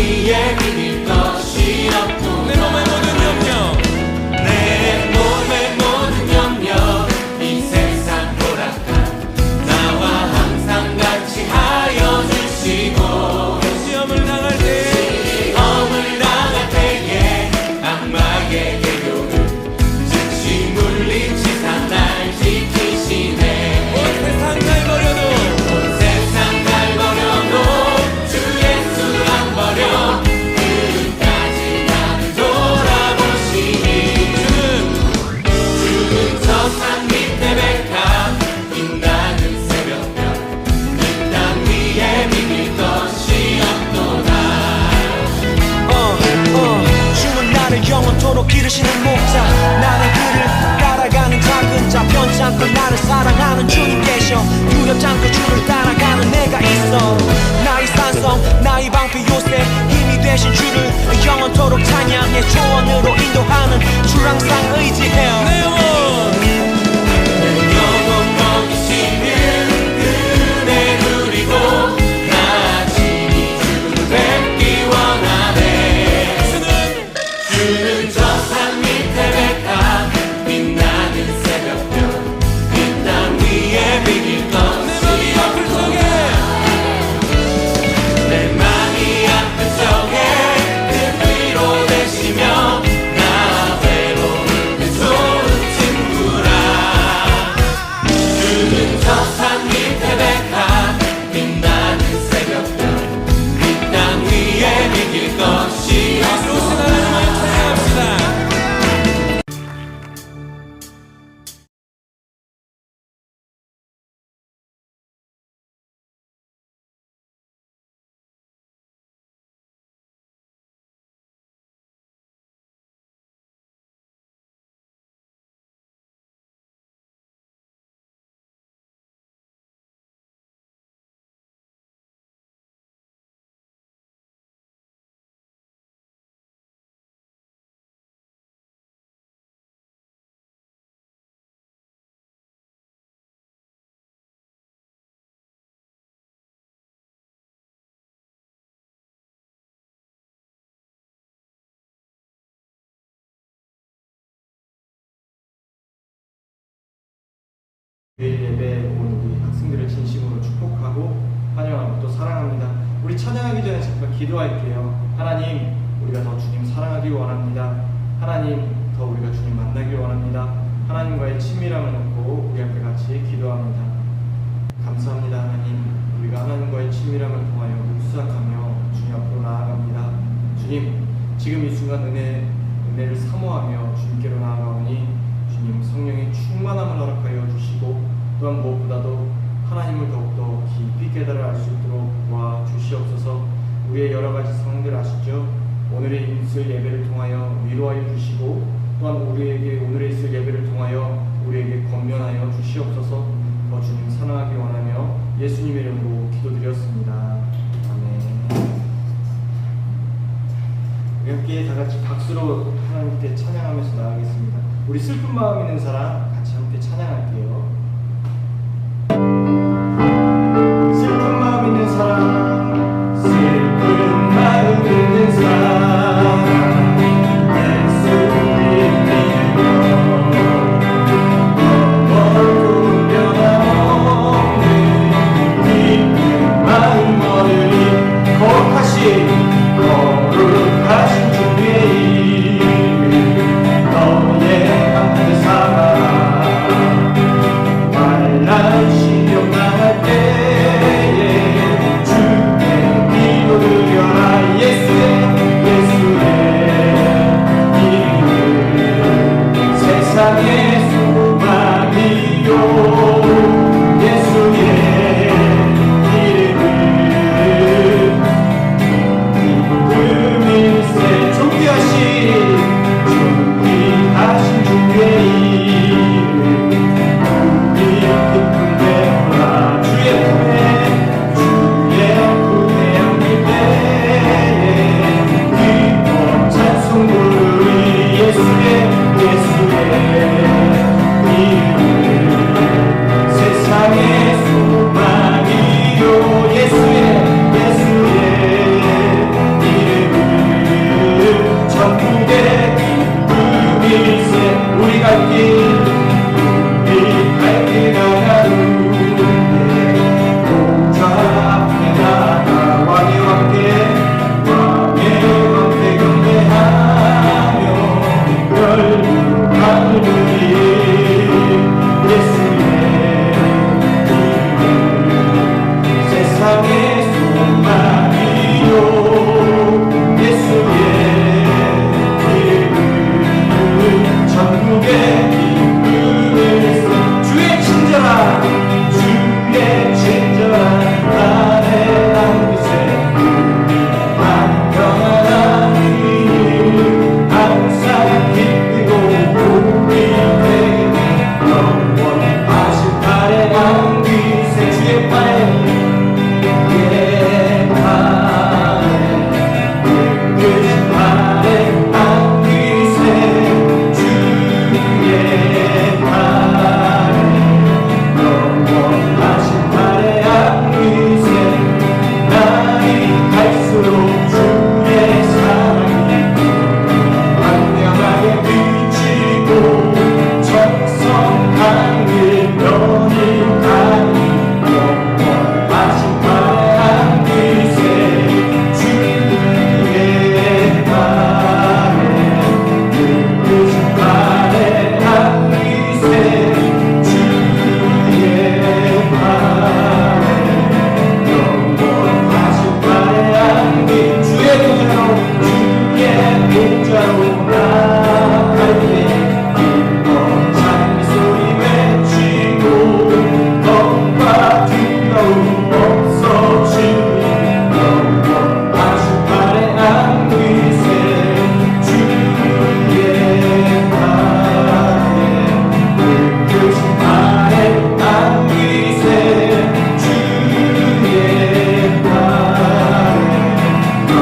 위에 비길 것이 없도다. 내 몸의 모든 염려, 내 몸의 모든 염려, 이 세상 포락한 나와 항상 같이 하여 주시고, 시험을 당할 때 시험을 당할 때에 악마의 계교를 즉시 물리치사 날 지키시네. 온 세상 날 버려도 온 세상 날 버려도 주 예수 안 버려 끝까지 나를 돌아보시니. 주는 저 산 밑에 백합 빛나는 새벽별, 이 땅 위에 비길 것이 없도다. 주는 나를 영원토록 기르시는 목자. 나는 그를 따라가는 작은 자. 변치 않고 나를 사랑하는 주님께셔. 두렵지 않고 주를 따라가는 내가 있어. 나의 산성, 나의 방패 요새, 힘이 되신 주를 영원토록 찬양해. 조언으로 인도하는 주를 항상 의지해요. 내 영원 먹이시는 그대 누리고 나 친히 주를 뵙기 원하네. 주는 저 산 밑에 백합 빛나는 새벽별, 이 땅 위에 비길 것이 아플 적에 내 맘이 아픈 적에 그 위로 되시며 나 외로울 때 좋은 친구라. 주는 저 산 밑에 백합 빛나는 새벽별, 이 땅 위에 비길 것이 예수 하나님을 찬양합시다. 내일 예배에 온 우리 학생들을 진심으로 축복하고 환영하고 또 사랑합니다. 우리 찬양하기 전에 잠깐 기도할게요. 하나님, 우리가 더 주님 사랑하기 원합니다. 하나님, 더 우리가 주님 만나기 원합니다. 하나님과의 친밀함을 놓고 우리 앞에 같이 기도합니다. 감사합니다. 하나님, 우리가 하나님과의 친밀함을 통하여 묵상하며 주님 앞으로 나아갑니다. 주님, 지금 이 순간 은혜를 사모하며 주님께로 나아가오니 주님 성령의 충만함을 허락하여 주시고, 또한 무엇보다도 하나님을 더욱더 깊이 깨달아 알 수 있도록 도와주시옵소서. 우리의 여러 가지 상황들 아시죠? 오늘의 있을 예배를 통하여 위로하여 주시고, 또한 우리에게 오늘에 있을 예배를 통하여 우리에게 권면하여 주시옵소서. 더 주님 사랑하기 원하며 예수님의 이름으로 기도드렸습니다. 아멘. 우리 함께 다 같이 박수로 하나님께 찬양하면서 나가겠습니다. 우리 슬픈 마음 있는 사람 같이 함께 찬양할게요. 슬픈 마음 있는 사람, 슬픈 마음 있는 사람, 예수님 믿으며 멀고 변함없는 기쁜 마음 얻으리. 거룩하신 주의 이름 너의 함께 삼아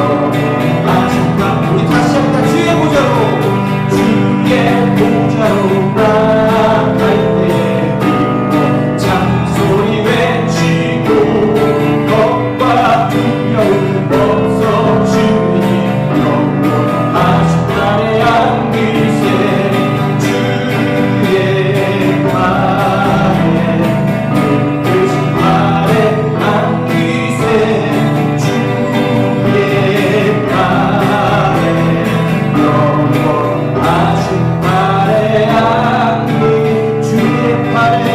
영원하신다. 우리 다시 한번 주의 보좌로 나갈 때에 믿고 잔소리 외치고 겁과 두려움 없어 주님 영원하신 나의 안기세 주의 발에 늙으신 발에 안기세 주의 발에 영원하신 발에 안기 주의 발에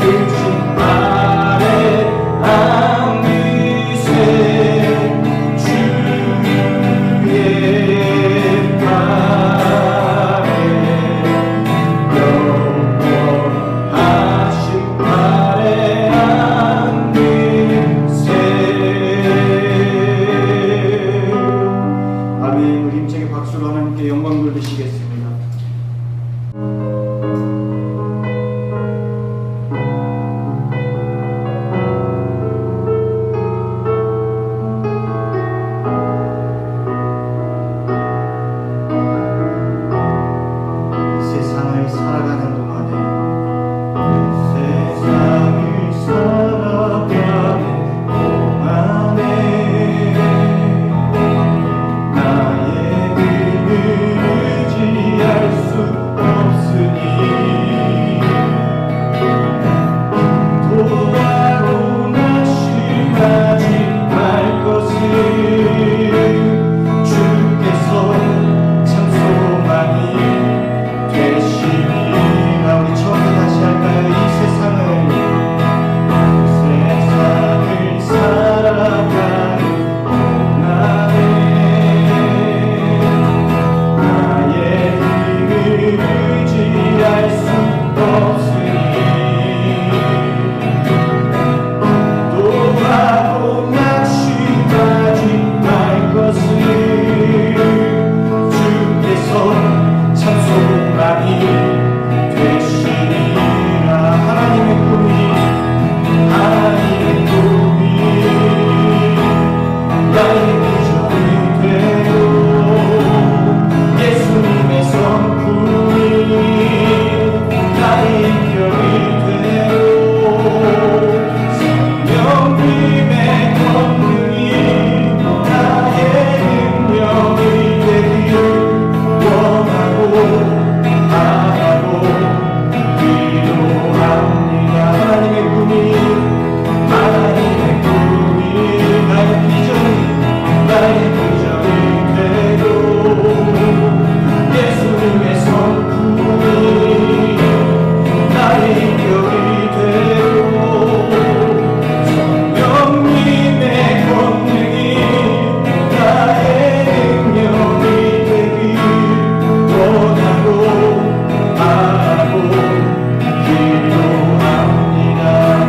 늙으신 발에 안기세 주의 발에 영원하신 발에 안기세. 아멘. 우리 힘차게 박수로 하나님께 영광 돌리시겠습니다. 세상을 살아가는 동안에 나의 힘을 의지할 수 없으니 도와로 낙심하지 말 것을 주께서 참 소망이 되시리라. 우리 처음부터 다시 할까요? 이 세상을 살아가는 동안에 나의 힘을 의지할 수 없으니 도와도 낙심하지 말 것을 주께서 참 소망이 되시리라. 하나님의 꿈이 나의 비전이 되고 예수님의 성품이 나의 인격이 되고 성령님의 권능이 나의 능력이 되길 원하고 바라고 기도합니다. 하나님의 꿈이 나의 비전이 되고 예수님의 성품이 나의 인격이 되고 성령님의 권능이 나의 능력이 되길 원하고 바라고 기도합니다.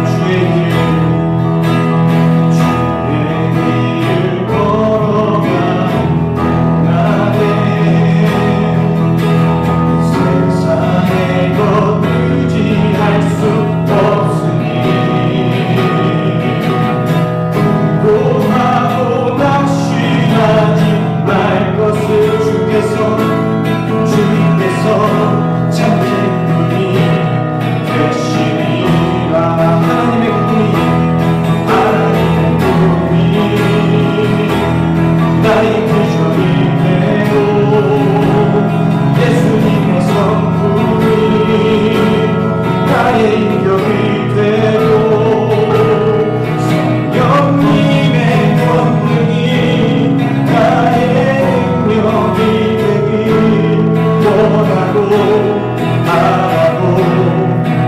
주의 길 세상의 것 의지할 수 없으니 도하고 낙심하지 말 것을 주께서 참 기쁨이 되시리라. 하나님의 꿈이 나의 비전이 되고 예수님의 성품이 나의 인격이 되고 성령님의 권능이 나의 능력이 되길 원하고 바라고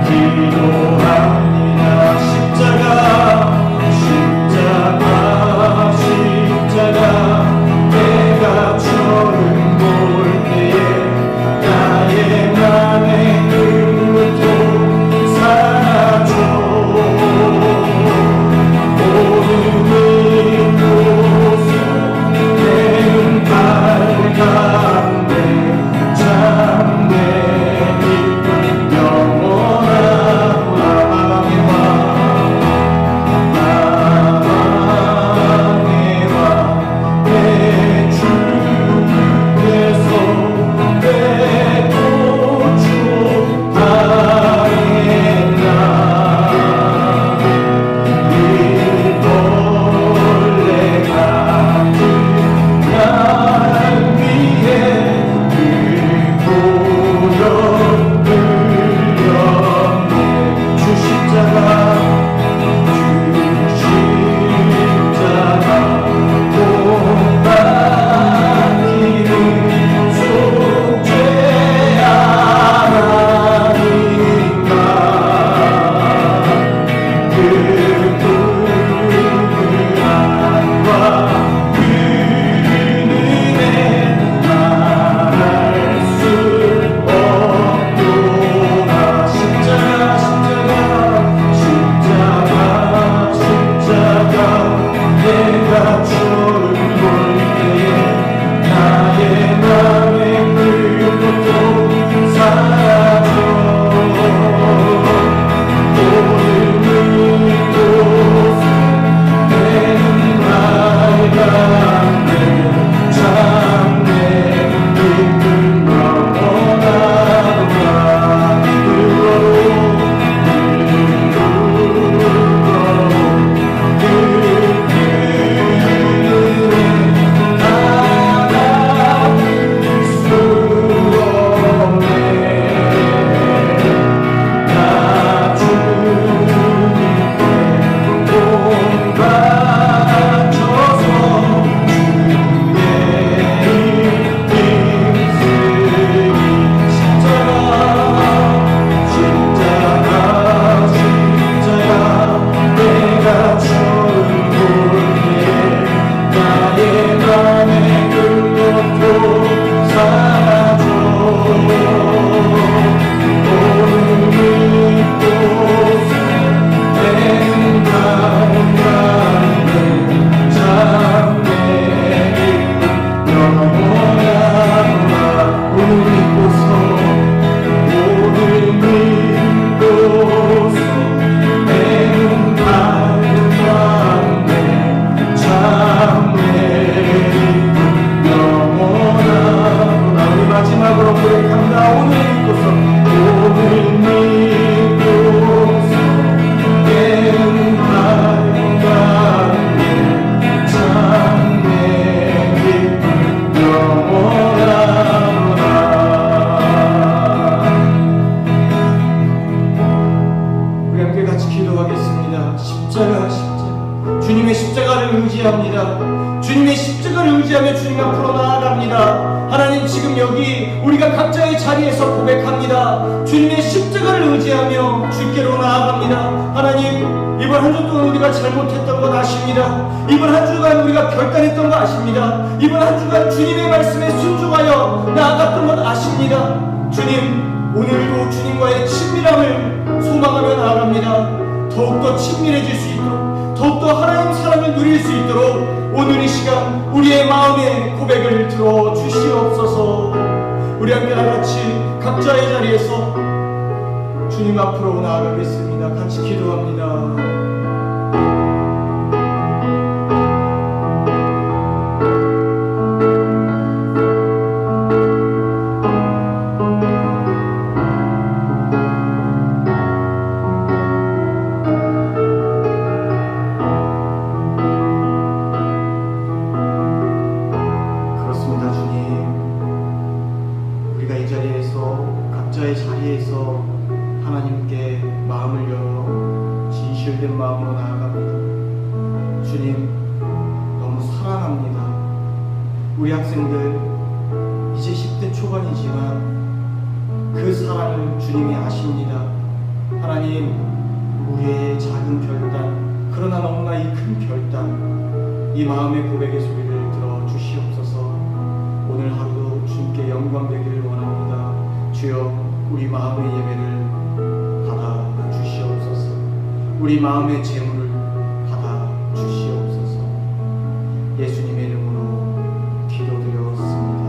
기도합니다. 십자가 내가 저를 볼 때에 나의 맘의 눈부터 주님의 십자가를 의지합니다. 주님의 십자가를 의지하며 주님 앞으로 나아갑니다. 하나님, 지금 여기 우리가 각자의 자리에서 고백합니다. 주님의 십자가를 의지하며 주께로 나아갑니다. 하나님, 이번 한 주 동안 우리가 잘못했던 것 아십니다. 이번 한 주간 우리가 결단했던 것 아십니다. 이번 한 주간 주님의 말씀에 순종하여 나아갔던 것 아십니다. 주님, 오늘도 주님과의 친밀함을 소망하며 나아갑니다. 더욱더 친밀해질 수 있도록, 더욱더 하나님 사랑을 누릴 수 있도록 오늘 이 시간 우리의 마음의 고백을 들어주시옵소서. 우리 함께 다같이 각자의 자리에서 주님 앞으로 나아가겠습니다. 같이 기도합니다. 각자의 자리에서 하나님께 마음을 열어 진실된 마음으로 나아갑니다. 주님, 너무 사랑합니다. 우리 학생들 이제 10대 초반이지만 그 사랑을 주님이 아십니다. 하나님, 우리의 작은 결단, 그러나 너무나 이 큰 결단, 이 마음의 고백의 소리를 들어주시옵소서. 오늘 하루도 주님께 영광 되기를 원합니다. 주여, 우리 마음의 예배를 받아 주시옵소서. 우리 마음의 재물을 받아 주시옵소서. 예수님의 이름으로 기도드렸습니다.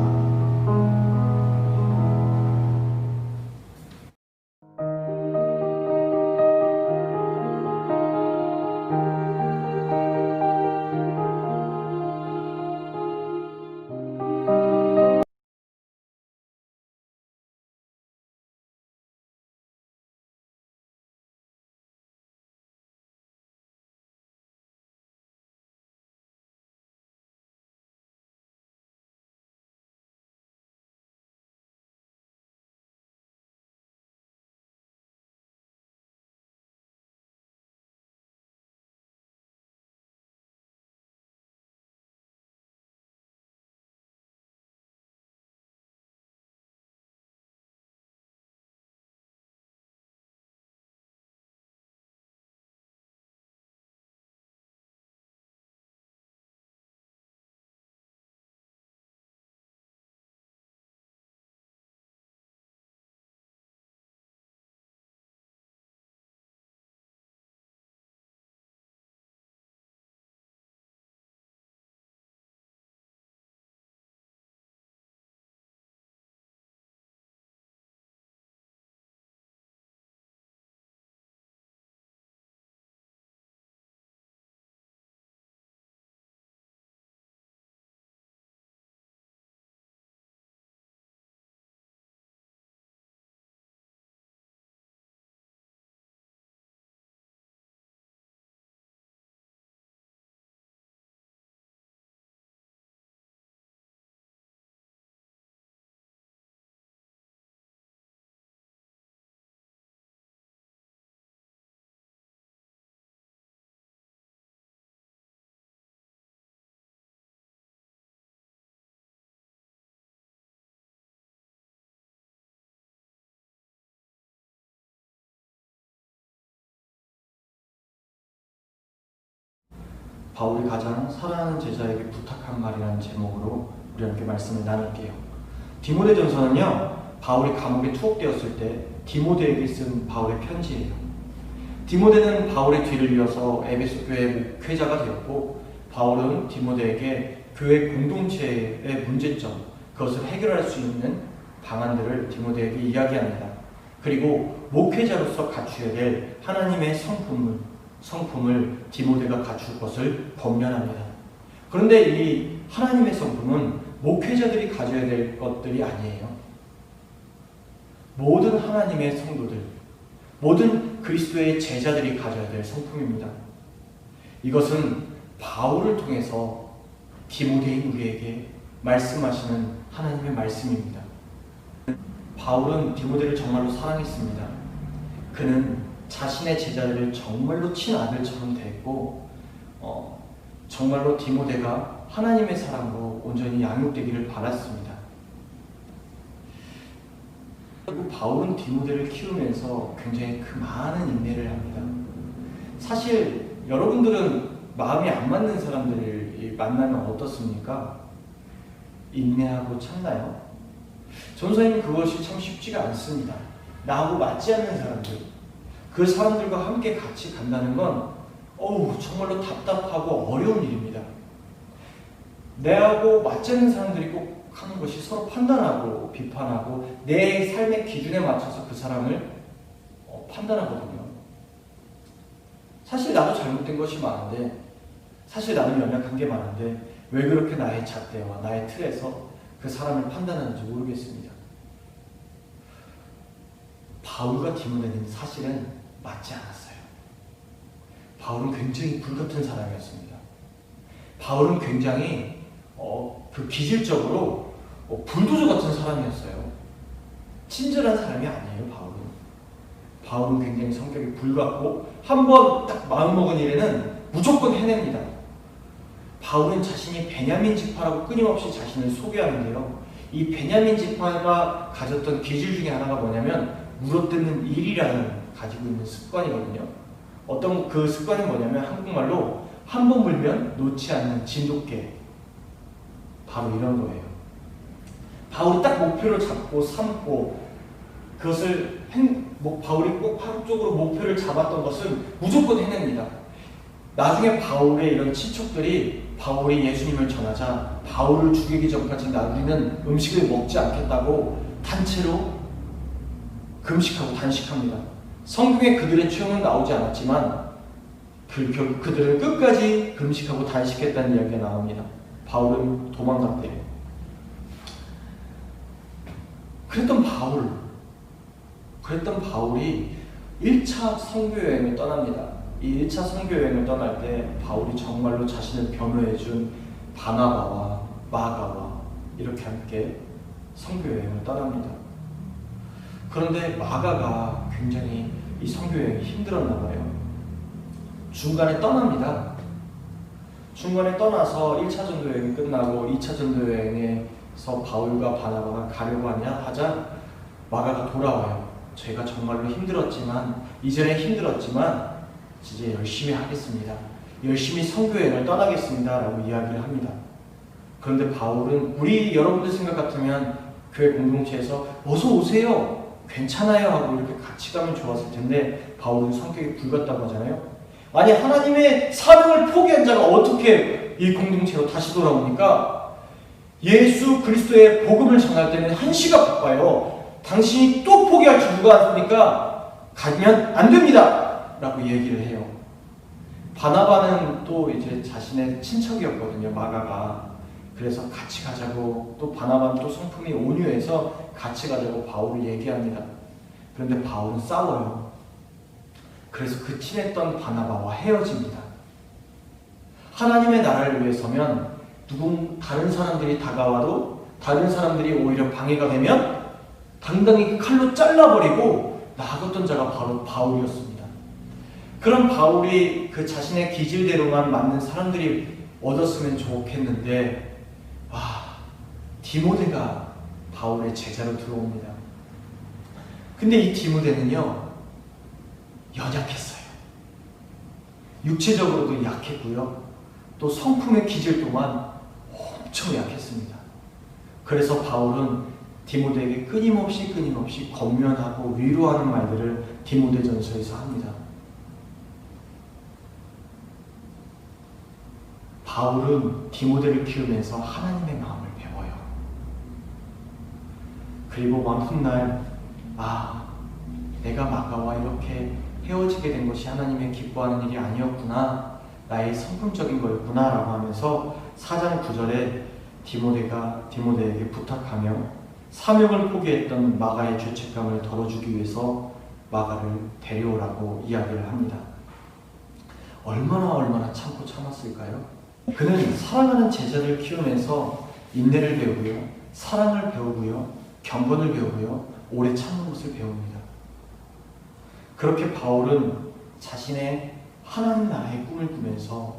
바울이 가장 사랑하는 제자에게 부탁한 말이라는 제목으로 우리 함께 말씀을 나눌게요. 디모데전서는요, 바울이 감옥에 투옥되었을 때 디모데에게 쓴 바울의 편지예요. 디모데는 바울의 뒤를 이어서 에베소 교회 목회자가 되었고, 바울은 디모데에게 교회 공동체의 문제점, 그것을 해결할 수 있는 방안들을 디모데에게 이야기합니다. 그리고 목회자로서 갖추어야 될 하나님의 성품을 디모데가 갖출 것을 권면합니다. 그런데 이 하나님의 성품은 목회자들이 가져야 될 것들이 아니에요. 모든 하나님의 성도들, 모든 그리스도의 제자들이 가져야 될 성품입니다. 이것은 바울을 통해서 디모데인 우리에게 말씀하시는 하나님의 말씀입니다. 바울은 디모데를 정말로 사랑했습니다. 그는 자신의 제자들을 정말로 친아들처럼 대했고, 정말로 디모데가 하나님의 사랑으로 온전히 양육되기를 바랐습니다. 그리고 바울은 디모데를 키우면서 굉장히 그 많은 인내를 합니다. 사실 여러분들은 마음이 안 맞는 사람들을 만나면 어떻습니까? 인내하고 참나요? 전도사님은 그것이 참 쉽지가 않습니다. 나하고 맞지 않는 사람들, 그 사람들과 함께 같이 간다는 건 정말로 답답하고 어려운 일입니다. 내하고 맞지 않는 사람들이 꼭 하는 것이 서로 판단하고 비판하고 내 삶의 기준에 맞춰서 그 사람을 판단하거든요. 사실 나도 잘못된 것이 많은데, 사실 나는 연약한 게 많은데 왜 그렇게 나의 잣대와 나의 틀에서 그 사람을 판단하는지 모르겠습니다. 바울과 디모데는 사실은 맞지 않았어요. 바울은 굉장히 불같은 사람이었습니다. 바울은 굉장히 그 기질적으로 불도저 같은 사람이었어요. 친절한 사람이 아니에요. 바울은 굉장히 성격이 불같고 한번 딱 마음먹은 일에는 무조건 해냅니다. 바울은 자신이 베냐민 지파라고 끊임없이 자신을 소개하는데요, 이 베냐민 지파가 가졌던 기질 중에 하나가 뭐냐면 물어뜯는 일이라는 가지고 있는 습관이거든요. 어떤 그 습관이 뭐냐면 한국말로 한 번 물면 놓지 않는 진돗개, 바로 이런 거예요. 바울이 딱 목표를 잡고 삼고 그것을 바울이 꼭 하루 쪽으로 목표를 잡았던 것은 무조건 해냅니다. 나중에 바울의 이런 친척들이 바울이 예수님을 전하자 바울을 죽이기 전까지 우리는 음식을 먹지 않겠다고 단체로 금식하고 단식합니다. 성경에 그들의 죄는 나오지 않았지만 그들은 끝까지 금식하고 단식했다는 이야기가 나옵니다. 바울은 도망갔대요. 그랬던 바울이 1차 선교여행을 떠납니다. 이 1차 선교여행을 떠날 때 바울이 정말로 자신을 변호해준 바나바와 마가와 이렇게 함께 선교여행을 떠납니다. 그런데 마가가 굉장히 이 선교여행이 힘들었나 봐요. 중간에 떠납니다. 중간에 떠나서 1차 전도여행이 끝나고 2차 전도여행에서 바울과 바나바가 가려고 하자 마가가 돌아와요. 제가 정말로 힘들었지만, 이전에 힘들었지만 이제 열심히 하겠습니다. 열심히 선교여행을 떠나겠습니다 라고 이야기를 합니다. 그런데 바울은 여러분들 생각 같으면 교회 공동체에서 어서 오세요, 괜찮아요 하고 이렇게 같이 가면 좋았을 텐데 바울은 성격이 불같다고 하잖아요. 아니, 하나님의 사명을 포기한 자가 어떻게 이 공동체로 다시 돌아오니까 예수 그리스도의 복음을 전할 때는 한시가 바빠요. 당신이 또 포기할 줄 누가 아십니까? 가면 안 됩니다 라고 얘기를 해요. 바나바는 또 이제 자신의 친척이었거든요, 마가가. 그래서 같이 가자고, 또 바나바는 또 성품이 온유해서 같이 가자고 바울을 얘기합니다. 그런데 바울은 싸워요. 그래서 그 친했던 바나바와 헤어집니다. 하나님의 나라를 위해 서면 다른 사람들이 다가와도 다른 사람들이 오히려 방해가 되면 당당히 칼로 잘라버리고 나아갔던 자가 바로 바울이었습니다. 그런 바울이 그 자신의 기질대로만 맞는 사람들이 얻었으면 좋겠는데, 디모데가 바울의 제자로 들어옵니다. 근데 이 디모데는요, 연약했어요. 육체적으로도 약했고요, 또 성품의 기질 또한 엄청 약했습니다. 그래서 바울은 디모데에게 끊임없이 권면하고 위로하는 말들을 디모데전서에서 합니다. 바울은 디모데를 키우면서 하나님의 마음을 배워요. 그리고 먼 훗날 내가 마가와 이렇게 헤어지게 된 것이 하나님의 기뻐하는 일이 아니었구나, 나의 성품적인 거였구나 라고 하면서 4장 9절에 디모데에게 부탁하며 사명을 포기했던 마가의 죄책감을 덜어주기 위해서 마가를 데려오라고 이야기를 합니다. 얼마나 참고 참았을까요? 그는 사랑하는 제자를 키우면서 인내를 배우고요, 사랑을 배우고요, 경건을 배우고요, 오래 참는 것을 배웁니다. 그렇게 바울은 자신의 하나님 나라의 꿈을 꾸면서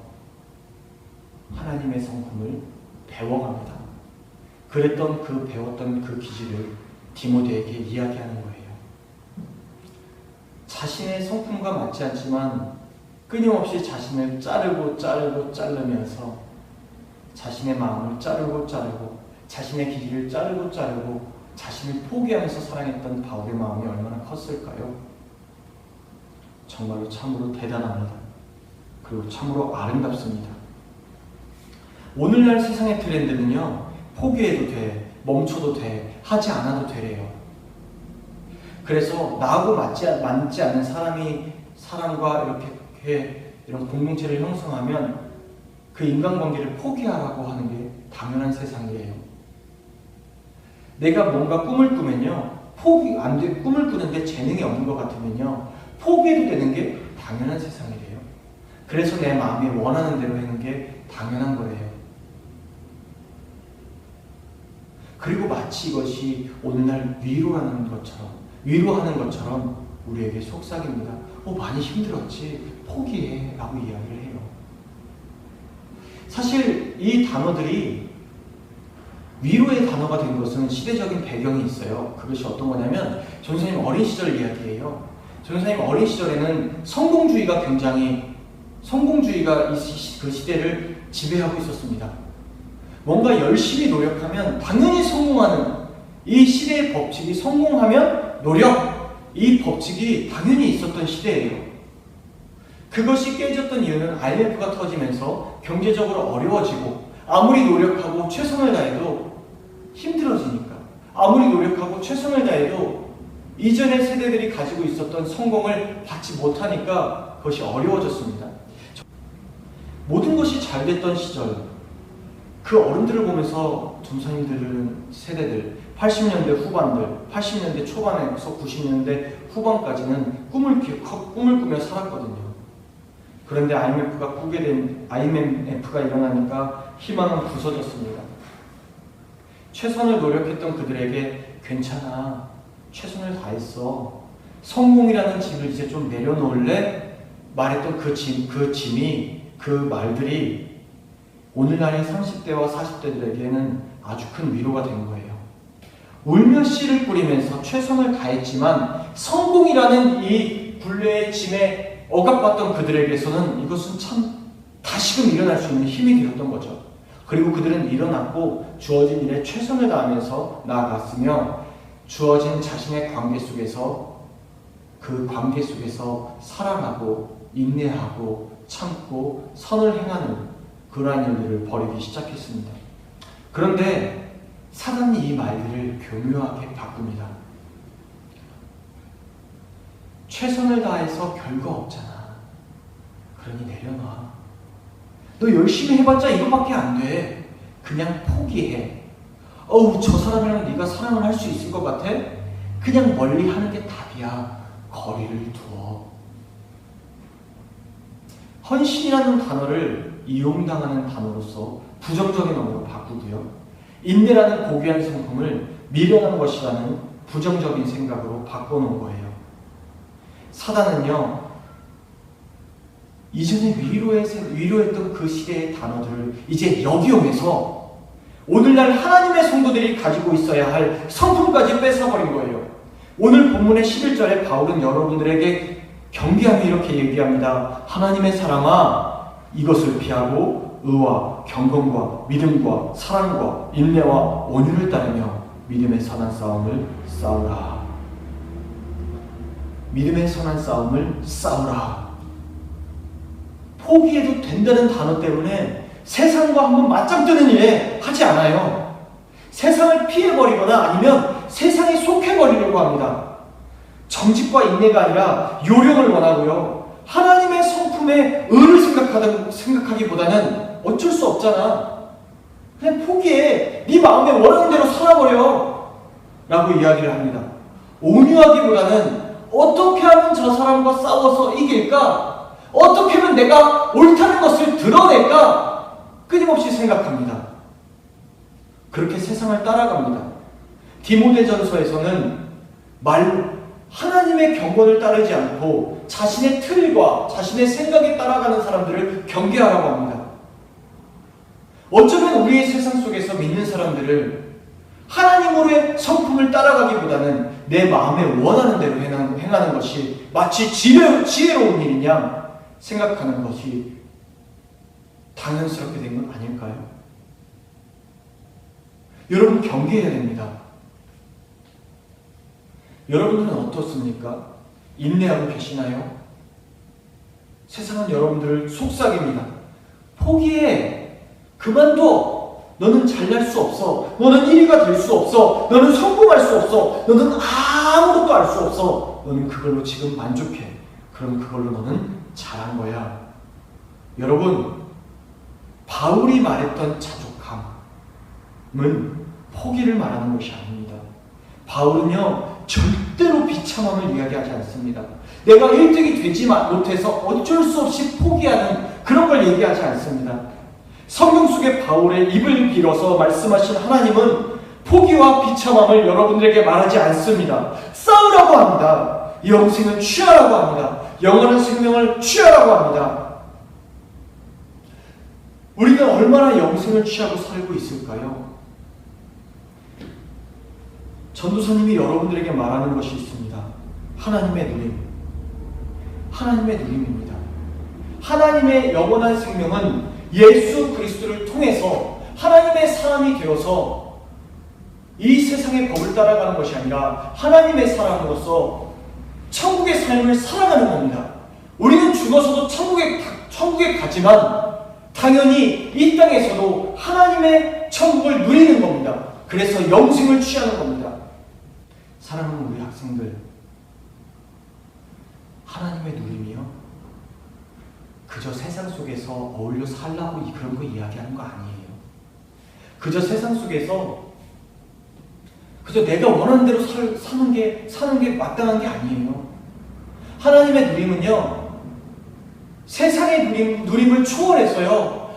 하나님의 성품을 배워갑니다. 배웠던 그 기질을 디모데에게 이야기하는 거예요. 자신의 성품과 맞지 않지만 끊임없이 자신을 자르면서 자신의 마음을 자르고 자신의 기질을 자르고 자신을 포기하면서 사랑했던 바울의 마음이 얼마나 컸을까요? 정말로 참으로 대단합니다. 그리고 참으로 아름답습니다. 오늘날 세상의 트렌드는요, 포기해도 돼, 멈춰도 돼, 하지 않아도 되래요. 그래서 나하고 맞지 않는 사람과 이런 공동체를 형성하면 그 인간관계를 포기하라고 하는 게 당연한 세상이에요. 내가 뭔가 꿈을 꾸면요, 꿈을 꾸는데 재능이 없는 것 같으면요, 포기해도 되는 게 당연한 세상이래요. 그래서 내 마음이 원하는 대로 하는 게 당연한 거예요. 그리고 마치 이것이 오늘날 위로하는 것처럼 우리에게 속삭입니다. 많이 힘들었지, 포기해 라고 이야기를 해요. 사실 이 단어들이 위로의 단어가 된 것은 시대적인 배경이 있어요. 그것이 어떤 거냐면 전선생님 어린 시절 이야기예요. 전선생님 어린 시절에는 성공주의가 그 시대를 지배하고 있었습니다. 뭔가 열심히 노력하면 당연히 성공하는 이 시대의 법칙이, 성공하면 노력, 이 법칙이 당연히 있었던 시대예요. 그것이 깨졌던 이유는 IMF가 터지면서 경제적으로 어려워지고, 아무리 노력하고 최선을 다해도 힘들어지니까, 아무리 노력하고 최선을 다해도 이전의 세대들이 가지고 있었던 성공을 받지 못하니까 그것이 어려워졌습니다. 모든 것이 잘 됐던 시절, 그 어른들을 보면서 전사님들은 80년대 후반들, 80년대 초반에서 90년대 후반까지는 꿈을 꾸며 살았거든요. 그런데 IMF가 일어나니까 희망은 부서졌습니다. 최선을 노력했던 그들에게 괜찮아, 최선을 다했어, 성공이라는 짐을 이제 좀 내려놓을래? 말했던 그 말들이 오늘날의 30대와 40대들에게는 아주 큰 위로가 된 거예요. 울며 씨를 뿌리면서 최선을 다했지만 성공이라는 이 굴레의 짐에 억압받던 그들에게서는 이것은 참 다시금 일어날 수 있는 힘이 되었던 거죠. 그리고 그들은 일어났고 주어진 일에 최선을 다하면서 나아갔으며, 주어진 자신의 관계 속에서 사랑하고 인내하고 참고 선을 행하는 그러한 일들을 벌이기 시작했습니다. 그런데 사단이 이 말들을 교묘하게 바꿉니다. 최선을 다해서 결과 없잖아, 그러니 내려놔. 너 열심히 해봤자 이거밖에 안 돼. 그냥 포기해. 저 사람이랑 네가 사랑을 할 수 있을 것 같아? 그냥 멀리 하는 게 답이야. 거리를 두어. 헌신이라는 단어를 이용당하는 단어로서 부정적인 언어로 바꾸고요, 인내라는 고귀한 성품을 미련한 것이라는 부정적인 생각으로 바꿔놓은 거예요. 사단은요, 이전에 위로했던 그 시대의 단어들을 이제 역이용해서 오늘날 하나님의 성도들이 가지고 있어야 할 성품까지 뺏어버린 거예요. 오늘 본문의 11절에 바울은 여러분들에게 경계하며 이렇게 얘기합니다. 하나님의 사람아, 이것을 피하고 의와 경건과 믿음과 사랑과 인내와 온유를 따르며 믿음의 선한 싸움을 싸우라. 믿음의 선한 싸움을 싸우라. 포기해도 된다는 단어 때문에 세상과 한번 맞짱 뜨는 일에 하지 않아요. 세상을 피해버리거나 아니면 세상에 속해버리려고 합니다. 정직과 인내가 아니라 요령을 원하고요. 하나님의 성품의 의를 생각하기보다는 어쩔 수 없잖아. 그냥 포기해. 네 마음에 원하는 대로 살아버려. 라고 이야기를 합니다. 온유하기보다는 어떻게 하면 저 사람과 싸워서 이길까? 어떻게 하면 내가 옳다는 것을 드러낼까? 끊임없이 생각합니다. 그렇게 세상을 따라갑니다. 디모데전서에서는 하나님의 경건을 따르지 않고 자신의 틀과 자신의 생각에 따라가는 사람들을 경계하라고 합니다. 어쩌면 우리의 세상 속에서 믿는 사람들을 하나님으로의 성품을 따라가기보다는 내 마음에 원하는 대로 행하는 것이 마치 지혜로운 일이냐 생각하는 것이 당연스럽게 된 건 아닐까요? 여러분 경계해야 됩니다. 여러분들은 어떻습니까? 인내하고 계시나요? 세상은 여러분들을 속삭입니다. 포기해. 그만둬. 너는 잘날 수 없어. 너는 1위가 될 수 없어. 너는 성공할 수 없어. 너는 아무것도 알 수 없어. 너는 그걸로 지금 만족해. 그럼 그걸로 너는 잘한 거야. 여러분, 바울이 말했던 자족함은 포기를 말하는 것이 아닙니다. 바울은요, 절대로 비참함을 이야기하지 않습니다. 내가 1등이 되지 못해서 어쩔 수 없이 포기하는 그런 걸 얘기하지 않습니다. 성경 속에 바울의 입을 빌어서 말씀하신 하나님은 포기와 비참함을 여러분들에게 말하지 않습니다. 싸우라고 합니다. 영생을 취하라고 합니다. 영원한 생명을 취하라고 합니다. 우리는 얼마나 영생을 취하고 살고 있을까요? 전도사님이 여러분들에게 말하는 것이 있습니다. 하나님의 누림. 하나님의 누림입니다. 하나님의 영원한 생명은 예수 그리스도를 통해서 하나님의 사람이 되어서 이 세상의 법을 따라가는 것이 아니라 하나님의 사람으로서 천국의 삶을 살아가는 겁니다. 우리는 죽어서도 천국에 가지만 당연히 이 땅에서도 하나님의 천국을 누리는 겁니다. 그래서 영생을 취하는 겁니다. 사랑하는 우리 학생들, 하나님의 누림이요? 그저 세상 속에서 어울려 살라고 그런 거 이야기하는 거 아니에요. 그저 세상 속에서 그저 내가 원하는 대로 사는 게 마땅한 게 아니에요. 하나님의 누림은요, 세상의 누림을 초월해서요,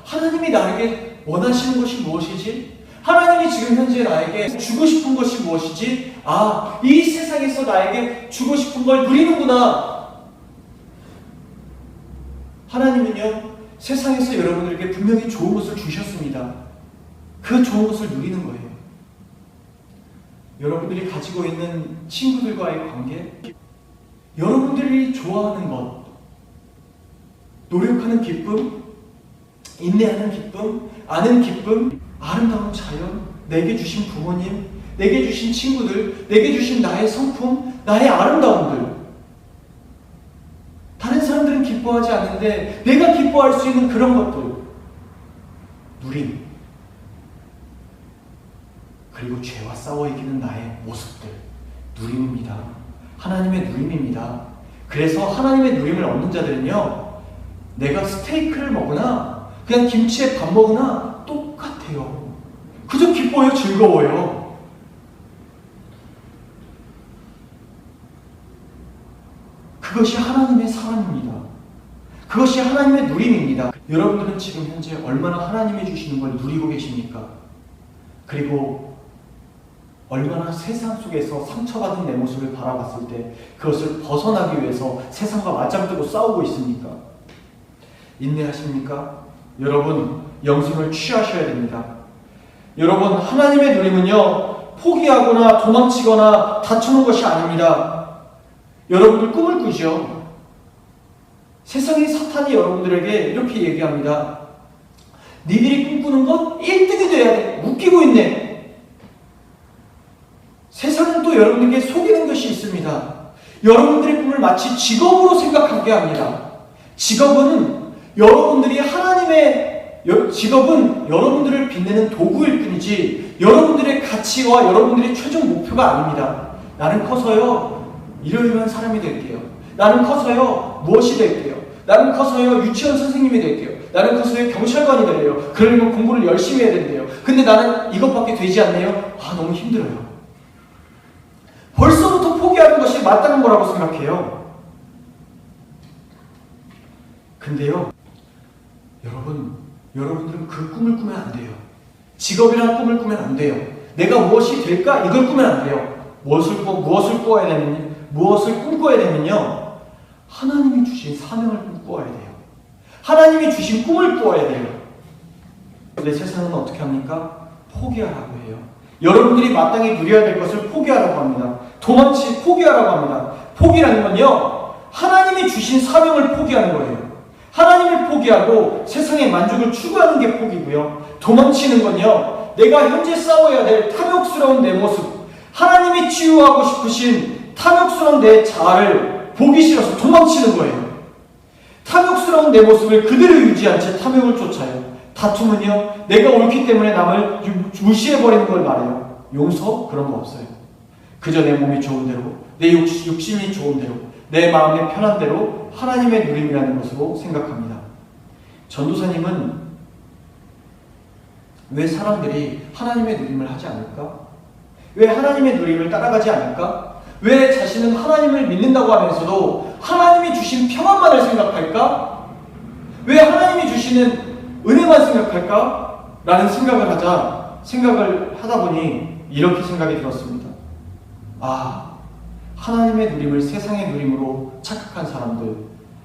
하나님이 나에게 원하시는 것이 무엇이지? 하나님이 지금 현재 나에게 주고 싶은 것이 무엇이지? 아, 이 세상에서 나에게 주고 싶은 걸 누리는구나. 하나님은요, 세상에서 여러분들에게 분명히 좋은 것을 주셨습니다. 그 좋은 것을 누리는 거예요. 여러분들이 가지고 있는 친구들과의 관계, 여러분들이 좋아하는 것, 노력하는 기쁨, 인내하는 기쁨, 아는 기쁨, 아름다운 자연, 내게 주신 부모님, 내게 주신 친구들, 내게 주신 나의 성품, 나의 아름다움들. 다른 사람들은 기뻐하지 않는데 내가 기뻐할 수 있는 그런 것들. 누림. 그리고 죄와 싸워 이기는 나의 모습들. 누림입니다. 하나님의 누림입니다. 그래서 하나님의 누림을 얻는 자들은요, 내가 스테이크를 먹으나 그냥 김치에 밥 먹으나 똑같아요. 그저 기뻐요. 즐거워요. 그것이 하나님의 사랑입니다. 그것이 하나님의 누림입니다. 여러분들은 지금 현재 얼마나 하나님이 주시는 걸 누리고 계십니까? 그리고 얼마나 세상 속에서 상처받은 내 모습을 바라봤을 때 그것을 벗어나기 위해서 세상과 맞짱뜨고 싸우고 있습니까? 인내하십니까? 여러분, 영생을 취하셔야 됩니다. 여러분, 하나님의 누림은요, 포기하거나 도망치거나 다투는 것이 아닙니다. 여러분들 꿈을 꾸죠. 세상의 사탄이 여러분들에게 이렇게 얘기합니다. 니들이 꿈꾸는 건 1등이 돼야 돼. 웃기고 있네. 세상은 또 여러분에게 속이는 것이 있습니다. 여러분들의 꿈을 마치 직업으로 생각하게 합니다. 직업은 여러분들을 빛내는 도구일 뿐이지 여러분들의 가치와 여러분들의 최종 목표가 아닙니다. 나는 커서요 이러이러한 사람이 될게요. 나는 커서요 무엇이 될게요. 나는 커서요 유치원 선생님이 될게요. 나는 커서요 경찰관이 될래요. 그러려면 공부를 열심히 해야 된대요. 근데 나는 이것밖에 되지 않네요. 아, 너무 힘들어요. 벌써부터 포기하는 것이 마땅한 거라고 생각해요. 근데요, 여러분들은 그 꿈을 꾸면 안 돼요. 직업이라는 꿈을 꾸면 안 돼요. 내가 무엇이 될까? 이걸 꾸면 안 돼요. 무엇을 꿈꿔야 되면요, 하나님이 주신 사명을 꿈꿔야 돼요. 하나님이 주신 꿈을 꾸어야 돼요. 근데 세상은 어떻게 합니까? 포기하라고 해요. 여러분들이 마땅히 누려야 될 것을 포기하라고 합니다. 포기하라고 합니다. 포기라는 건요, 하나님이 주신 사명을 포기하는 거예요. 하나님을 포기하고 세상의 만족을 추구하는 게 포기고요. 도망치는 건요, 내가 현재 싸워야 될 탐욕스러운 내 모습, 하나님이 치유하고 싶으신 탐욕스러운 내 자아를 보기 싫어서 도망치는 거예요. 탐욕스러운 내 모습을 그대로 유지한 채 탐욕을 쫓아요. 다툼은요, 내가 옳기 때문에 남을 무시해버리는 걸 말해요. 용서? 그런 거 없어요. 그저 내 몸이 좋은 대로, 내 욕심이 좋은 대로, 내 마음의 편한 대로 하나님의 누림이라는 것으로 생각합니다. 전도사님은 왜 사람들이 하나님의 누림을 하지 않을까? 왜 하나님의 누림을 따라가지 않을까? 왜 자신은 하나님을 믿는다고 하면서도 하나님이 주신 평안만을 생각할까? 왜 하나님이 주시는 은혜만 생각할까? 라는 생각을 하다 보니 이렇게 생각이 들었습니다. 아, 하나님의 누림을 세상의 누림으로 착각한 사람들,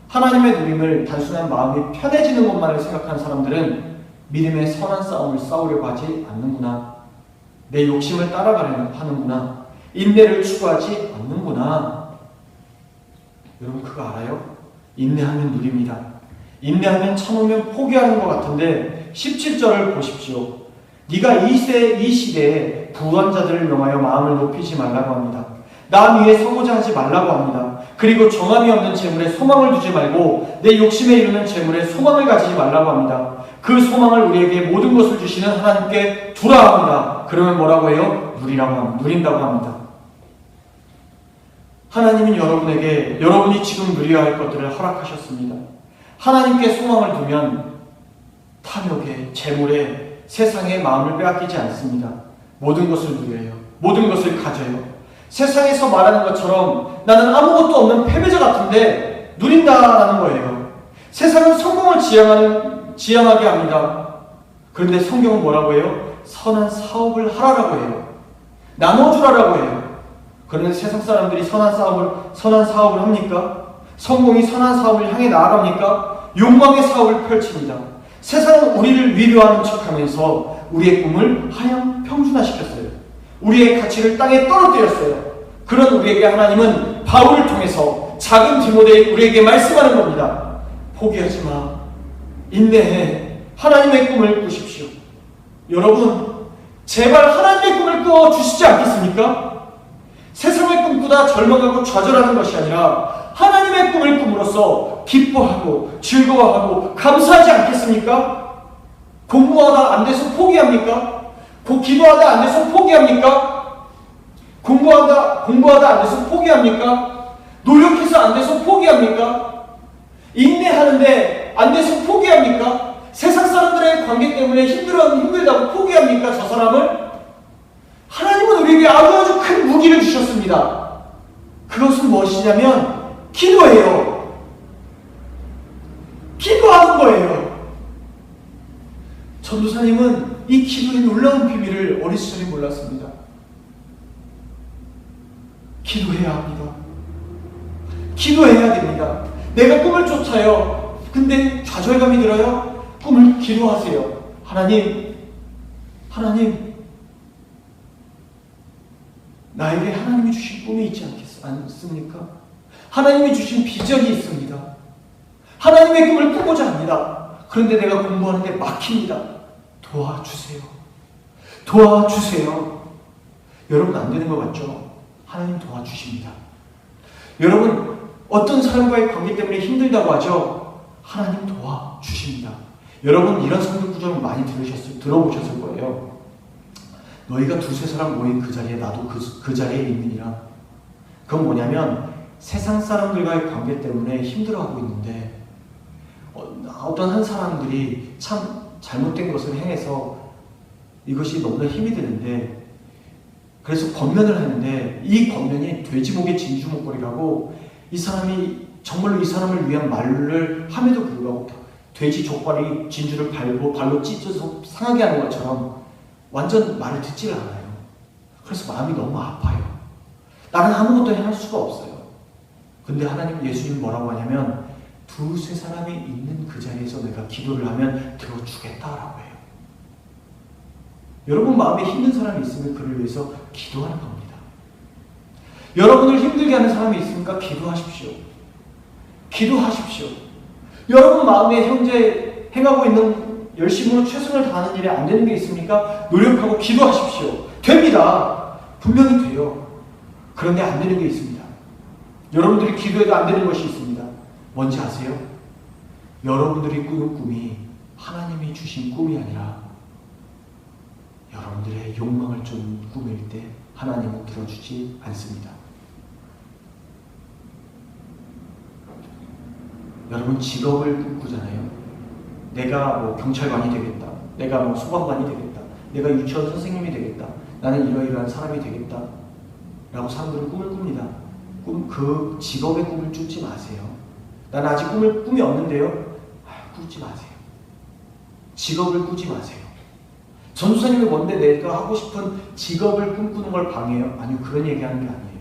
하나님의 누림을 단순한 마음이 편해지는 것만을 생각하는 사람들은 믿음의 선한 싸움을 싸우려고 하지 않는구나. 내 욕심을 따라가려고 하는구나. 인내를 추구하지 않는구나. 여러분 그거 알아요? 인내하면 누립니다. 인내하면 참으면 포기하는 것 같은데 17절을 보십시오. 네가 이 시대에 부한 자들을 명하여 마음을 높이지 말라고 합니다. 남 위에 서고자 하지 말라고 합니다. 그리고 정함이 없는 재물에 소망을 두지 말고 내 욕심에 이르는 재물에 소망을 가지지 말라고 합니다. 그 소망을 우리에게 모든 것을 주시는 하나님께 두라 합니다. 그러면 뭐라고 해요? 누린다고 합니다. 하나님은 여러분이 지금 누려야 할 것들을 허락하셨습니다. 하나님께 소망을 두면 탐욕에, 재물에, 세상에 마음을 빼앗기지 않습니다. 모든 것을 누려요. 모든 것을 가져요. 세상에서 말하는 것처럼 나는 아무것도 없는 패배자 같은데 누린다라는 거예요. 세상은 성공을 지향하게 합니다. 그런데 성경은 뭐라고 해요? 선한 사업을 하라라고 해요. 나눠주라라고 해요. 그런데 세상 사람들이 선한 사업을 합니까? 성공이 선한 사업을 향해 나아갑니까? 욕망의 사업을 펼칩니다. 세상은 우리를 위로하는 척하면서 우리의 꿈을 하향 평준화시켰어요. 우리의 가치를 땅에 떨어뜨렸어요. 그런 우리에게 하나님은 바울을 통해서 작은 디모데에 우리에게 말씀하는 겁니다. 포기하지 마. 인내해. 하나님의 꿈을 꾸십시오. 여러분, 제발 하나님의 꿈을 꾸어 주시지 않겠습니까? 세상을 꿈꾸다 절망하고 좌절하는 것이 아니라 하나님의 꿈을 꿈으로써 기뻐하고 즐거워하고 감사하지 않겠습니까? 공부하다 안 돼서 포기합니까? 기도하다 안 돼서 포기합니까? 공부하다 안 돼서 포기합니까? 노력해서 안 돼서 포기합니까? 인내하는데 안 돼서 포기합니까? 세상 사람들의 관계 때문에 힘들다고 포기합니까? 저 사람을? 하나님은 우리에게 아주 큰 무기를 주셨습니다. 그것은 무엇이냐면 기도예요. 기도하는 거예요. 전도사님은 이 기도의 놀라운 비밀을 어린 시절에 몰랐습니다. 기도해야 합니다. 기도해야 됩니다. 내가 꿈을 쫓아요. 근데 좌절감이 들어요. 꿈을 기도하세요. 하나님, 나에게 하나님이 주신 꿈이 있지 않습니까? 하나님이 주신 비전이 있습니다. 하나님의 꿈을 꾸고자 합니다. 그런데 내가 공부하는데 막힙니다. 도와주세요. 도와주세요. 여러분 안 되는 것 같죠? 하나님 도와주십니다. 여러분 어떤 사람과의 관계 때문에 힘들다고 하죠? 하나님 도와주십니다. 여러분 이런 성경 구절을 많이 들어보셨을 거예요. 너희가 두세 사람 모인 그 자리에 나도 그 자리에 있느니라. 그건 뭐냐면 세상 사람들과의 관계 때문에 힘들어하고 있는데 어떤 한 사람들이 참 잘못된 것을 행해서 이것이 너무나 힘이 드는데 그래서 권면을 하는데 이 권면이 돼지목의 진주목걸이라고 이 사람이 정말로 이 사람을 위한 말을 함에도 불구하고 돼지 족발이 진주를 발로 찢어서 상하게 하는 것처럼 완전 말을 듣질 않아요. 그래서 마음이 너무 아파요. 나는 아무것도 할 수가 없어요. 근데 하나님 예수님 뭐라고 하냐면 두세 사람이 있는 그 자리에서 내가 기도를 하면 들어주겠다라고 해요. 여러분 마음에 힘든 사람이 있으면 그를 위해서 기도하는 겁니다. 여러분을 힘들게 하는 사람이 있으니까 기도하십시오. 기도하십시오. 여러분 마음에 현재 행하고 있는 열심으로 최선을 다하는 일에 안 되는 게 있습니까? 노력하고 기도하십시오. 됩니다. 분명히 돼요. 그런데 안 되는 게 있습니다. 여러분들이 기도해도 안 되는 것이 있습니다. 뭔지 아세요? 여러분들이 꾸는 꿈이 하나님이 주신 꿈이 아니라 여러분들의 욕망을 쫓는 꿈일 때 하나님은 들어주지 않습니다. 여러분 직업을 꿈꾸잖아요. 내가 뭐 경찰관이 되겠다. 내가 뭐 소방관이 되겠다. 내가 유치원 선생님이 되겠다. 나는 이러이러한 사람이 되겠다. 라고 사람들은 꿈을 꿉니다. 그 직업의 꿈을 쫓지 마세요. 나는 아직 꿈이 없는데요. 꾸지 마세요. 직업을 꾸지 마세요. 전도사님이 뭔데 내가 하고 싶은 직업을 꿈꾸는 걸 방해해요? 아니요, 그런 얘기하는 게 아니에요.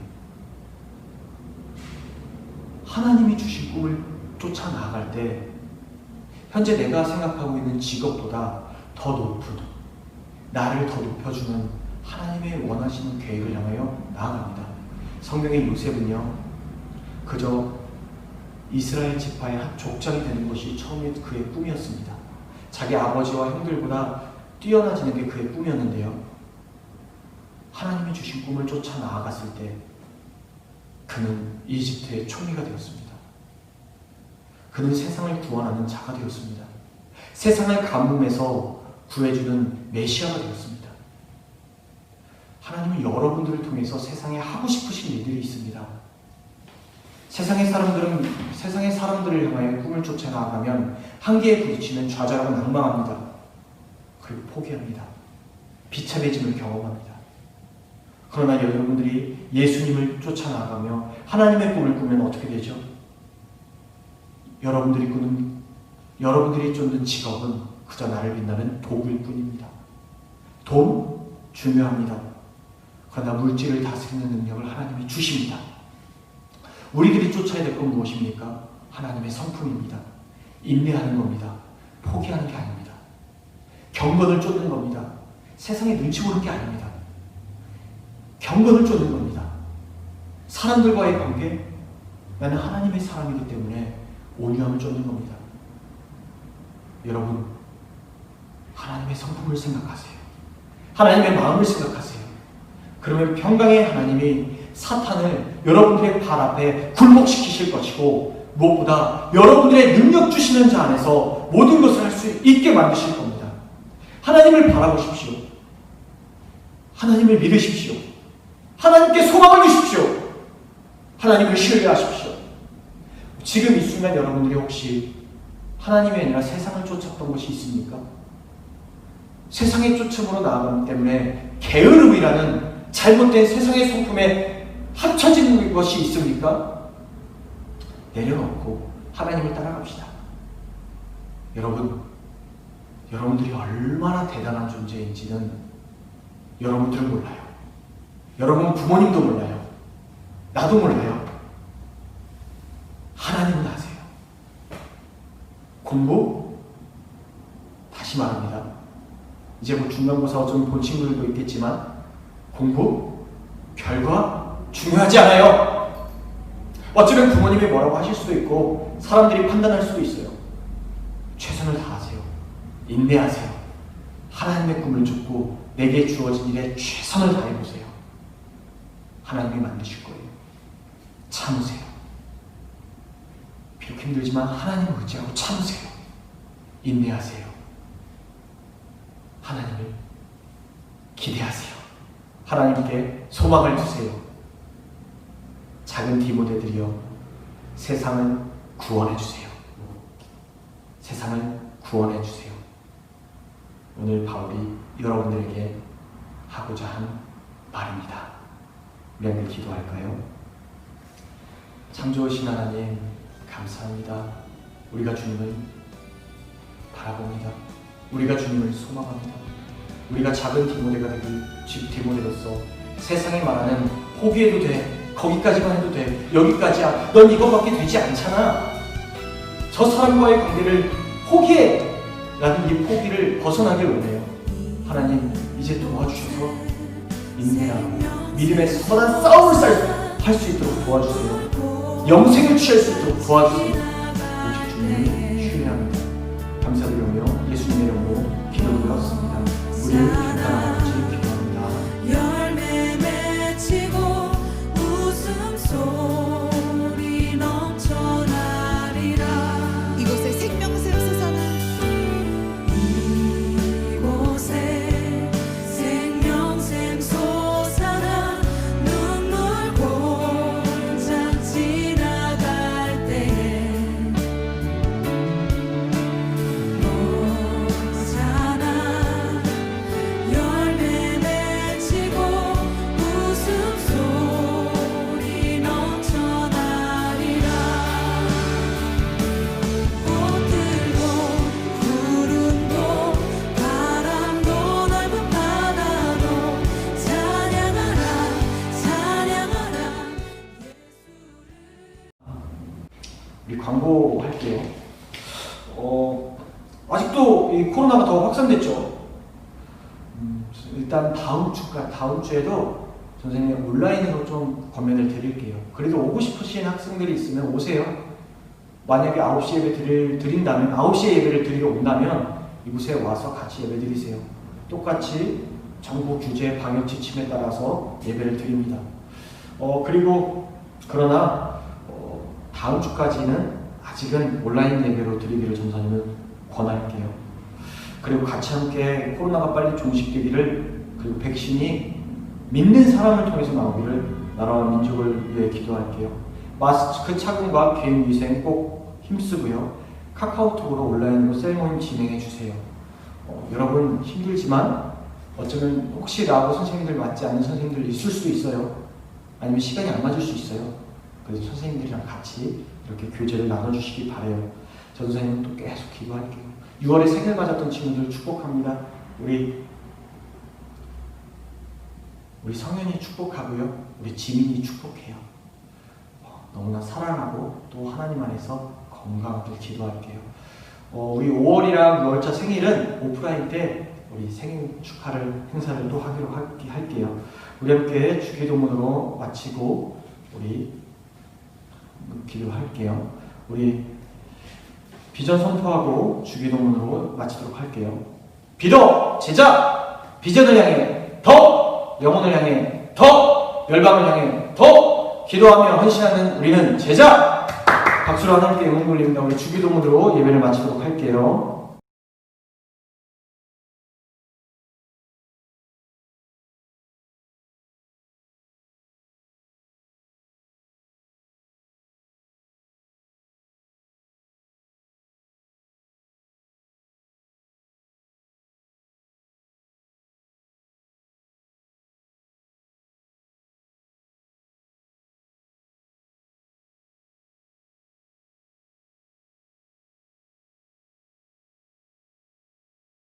하나님이 주신 꿈을 쫓아 나아갈 때 현재 내가 생각하고 있는 직업보다 더 높은 나를 더 높여주는 하나님의 원하시는 계획을 향하여 나아갑니다. 성경의 요셉은요 그저 이스라엘 지파의 한 족장이 되는 것이 처음에 그의 꿈이었습니다. 자기 아버지와 형들보다 뛰어나지는 게 그의 꿈이었는데요. 하나님이 주신 꿈을 쫓아 나아갔을 때 그는 이집트의 총리가 되었습니다. 그는 세상을 구원하는 자가 되었습니다. 세상을 가뭄에서 구해주는 메시아가 되었습니다. 하나님은 여러분들을 통해서 세상에 하고 싶으신 일들이 있습니다. 세상의 사람들을 향하여 꿈을 쫓아 나아가면 한계에 부딪히면 좌절하고 낭망합니다. 그리고 포기합니다. 비참해짐을 경험합니다. 그러나 여러분들이 예수님을 쫓아 나아가며 하나님의 꿈을 꾸면 어떻게 되죠? 여러분들이 쫓는 직업은 그저 나를 빛나는 도구일 뿐입니다. 돈 중요합니다. 그러나 물질을 다스리는 능력을 하나님이 주십니다. 우리들이 쫓아야 될 건 무엇입니까? 하나님의 성품입니다. 인내하는 겁니다. 포기하는 게 아닙니다. 경건을 쫓는 겁니다. 세상에 눈치 보는 게 아닙니다. 경건을 쫓는 겁니다. 사람들과의 관계, 나는 하나님의 사람이기 때문에 온유함을 쫓는 겁니다. 여러분, 하나님의 성품을 생각하세요. 하나님의 마음을 생각하세요. 그러면 평강의 하나님이 사탄을 여러분들의 발 앞에 굴복시키실 것이고 무엇보다 여러분들의 능력 주시는 자 안에서 모든 것을 할 수 있게 만드실 겁니다. 하나님을 바라보십시오. 하나님을 믿으십시오. 하나님께 소망을 주십시오. 하나님을 신뢰하십시오. 지금 이 순간 여러분들이 혹시 하나님이 아니라 세상을 쫓았던 것이 있습니까? 세상의 쫓음으로 나아가기 때문에 게으름이라는 잘못된 세상의 성품에 합쳐지는 것이 있습니까? 내려놓고 하나님을 따라갑시다. 여러분들이 얼마나 대단한 존재인지는 여러분들은 몰라요. 여러분 부모님도 몰라요. 나도 몰라요. 하나님은 아세요. 공부? 다시 말합니다. 이제 뭐 중간고사 어쩌면 본 친구들도 있겠지만 공부? 결과? 중요하지 않아요. 어쩌면 부모님이 뭐라고 하실 수도 있고 사람들이 판단할 수도 있어요. 최선을 다하세요. 인내하세요. 하나님의 꿈을 쫓고 내게 주어진 일에 최선을 다해보세요. 하나님이 만드실 거예요. 참으세요. 비록 힘들지만 하나님을 의지하고 참으세요. 인내하세요. 하나님을 기대하세요. 하나님께 소망을 두세요. 작은 디모데들이여 세상을 구원해 주세요. 세상을 구원해 주세요. 오늘 바울이 여러분들에게 하고자 한 말입니다. 우리 함께 기도할까요? 참 좋으신 하나님 감사합니다. 우리가 주님을 바라봅니다. 우리가 주님을 소망합니다. 우리가 작은 디모데가 되길 디모데로서 세상이 말하는 포기해도 돼, 거기까지만 해도 돼, 여기까지야, 넌 이것밖에 되지 않잖아, 저 사람과의 관계를 포기해 라는 이 포기를 벗어나길 원해요. 하나님 이제 도와주셔서 인내하고 믿음의 선한 싸움을 할 수 있도록 도와주세요. 영생을 취할 수 있도록 도와주세요. 오직 주님을 신뢰합니다. 감사드리며 예수님의 이름으로 기도드렸습니다. 우리를 평안한 아버지 기도합니다. 열매 맺히고 웃음소리 넘쳐나리라. 이곳에 생명샘 솟아나 이곳에 생명샘 솟아나 눈물 공장 지나갈 때에 너잖아. 열매 맺히고 웃음소리 넘쳐나리라. 꽃들도 구름도 바람도 넓은 바다도 찬양하라 찬양하라. 우리 광고할게요. 아직도 이 코로나가 더 확산됐죠. 일단 다음 주에도 선생님 온라인으로 좀 권면을 드릴게요. 그래도 오고 싶으신 학생들이 있으면 오세요. 만약에 9시 예배 드린다면 9시에 예배를 드리러 온다면 이곳에 와서 같이 예배 드리세요. 똑같이 정부 규제 방역 지침에 따라서 예배를 드립니다. 그러나 다음 주까지는 아직은 온라인 예배로 드리기를 전사님은 권할게요. 그리고 같이 함께 코로나가 빨리 종식되기를, 그리고 백신이 믿는 사람을 통해서 나오기를 나라와 민족을 위해 기도할게요. 마스크 착용과 개인 위생 꼭 힘쓰고요. 카카오톡으로 온라인으로 셀 모임 진행해 주세요. 여러분 힘들지만 어쩌면 혹시 나하고 선생님들 맞지 않는 선생님들 있을 수도 있어요. 아니면 시간이 안 맞을 수 있어요. 그래서 선생님들이랑 같이 이렇게 교제를 나눠주시기 바래요. 저 선생님은 또 계속 기도할게요. 6월에 생일 맞았던 친구들 축복합니다. 우리 성현이 축복하고요. 우리 지민이 축복해요. 너무나 사랑하고 또 하나님 안에서 건강하길 기도할게요. 우리 5월이랑 6월차 생일은 오프라인 때 우리 생일 축하를 행사를 또 하기로 할게요. 우리 함께 주기도문으로 마치고 우리 기도할게요. 우리 비전 선포하고 주기도문으로 마치도록 할게요. 비도 제자, 비전을 향해 더, 영혼을 향해 더, 열방을 향해 더 기도하며 헌신하는 우리는 제자. 박수로 하나님께 영광 돌립니다. 우리 주기도문으로 예배를 마치도록 할게요.